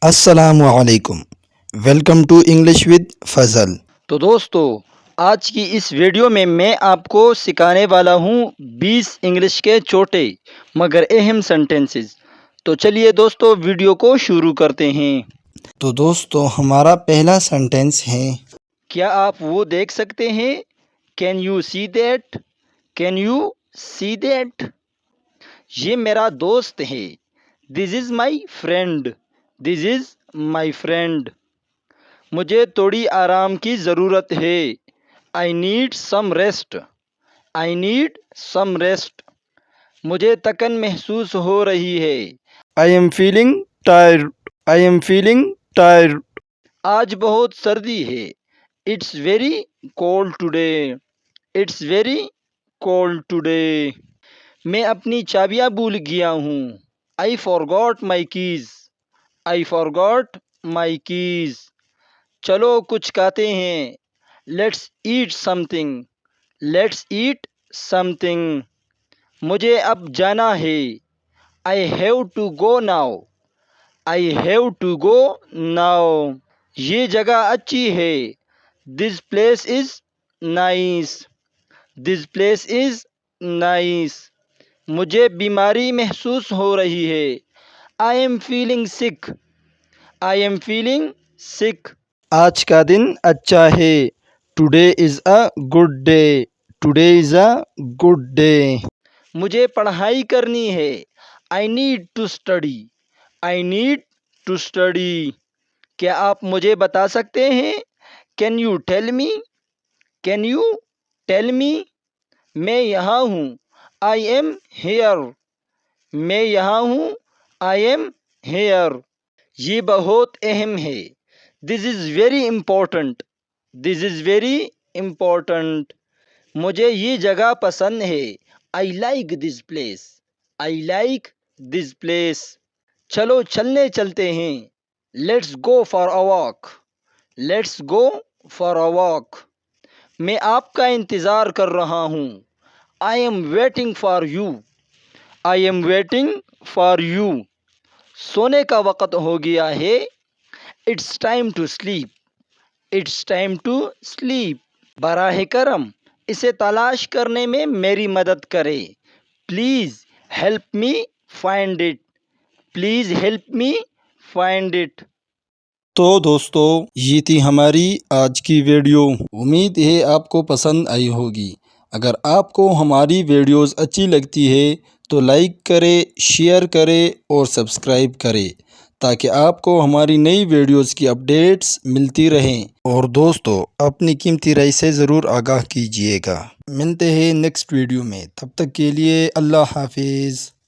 السلام علیکم، welcome to English with فضل۔ تو دوستو، آج کی اس ویڈیو میں آپ کو سکھانے والا ہوں 20 انگلش کے چھوٹے مگر اہم سینٹنسز۔ تو چلیے دوستو ویڈیو کو شروع کرتے ہیں۔ تو دوستو ہمارا پہلا سینٹنس ہے کیا آپ وہ دیکھ سکتے ہیں؟ Can you see that? Can you see that? یہ میرا دوست ہے۔ This is my friend. This is my friend. مجھے تھوڑی آرام کی ضرورت ہے۔ I need some rest. I need some rest. مجھے تھکن محسوس ہو رہی ہے۔ I am feeling tired. I am feeling tired. آج بہت سردی ہے۔ It's very cold today. It's very cold today. میں اپنی چابیاں بھول گیا ہوں۔ آئی forgot my keys. I forgot my keys. چلو کچھ کھاتے ہیں۔ Let's eat something. Let's eat something. مجھے اب جانا ہے۔ I have to go now. I have to go now. یہ جگہ اچھی ہے۔ This place is nice. This place is nice. مجھے بیماری محسوس ہو رہی ہے۔ آئی ایم فیلنگ سک۔ آئی ایم فیلنگ سک۔ آج کا دن اچھا ہے۔ Today is a good day. Today is a good day. مجھے پڑھائی کرنی ہے۔ I need to study. I need to study. کیا آپ مجھے بتا سکتے ہیں؟ Can you tell me? Can you tell me? میں یہاں ہوں۔ I am here. میں یہاں ہوں۔ I am here. یہ بہت اہم ہے۔ This is very important. This is very important. مجھے یہ جگہ پسند ہے۔ آئی like this place. I like this place. چلو چلنے چلتے ہیں۔ Let's go for a walk. Let's go for a walk. میں آپ کا انتظار کر رہا ہوں۔ I am waiting for you. I am waiting for you. سونے کا وقت ہو گیا ہے۔ It's time to sleep. It's time to sleep. براہ کرم اسے تلاش کرنے میں میری مدد کرے۔ Please help me find it. Please help me find it. تو دوستو یہ تھی ہماری آج کی ویڈیو۔ امید ہے آپ کو پسند آئی ہوگی۔ اگر آپ کو ہماری ویڈیوز اچھی لگتی ہے تو لائک کرے، شیئر کرے اور سبسکرائب کرے تاکہ آپ کو ہماری نئی ویڈیوز کی اپڈیٹس ملتی رہیں۔ اور دوستو اپنی قیمتی رائے سے ضرور آگاہ کیجیے گا۔ ملتے ہیں نیکسٹ ویڈیو میں، تب تک کے لیے اللہ حافظ۔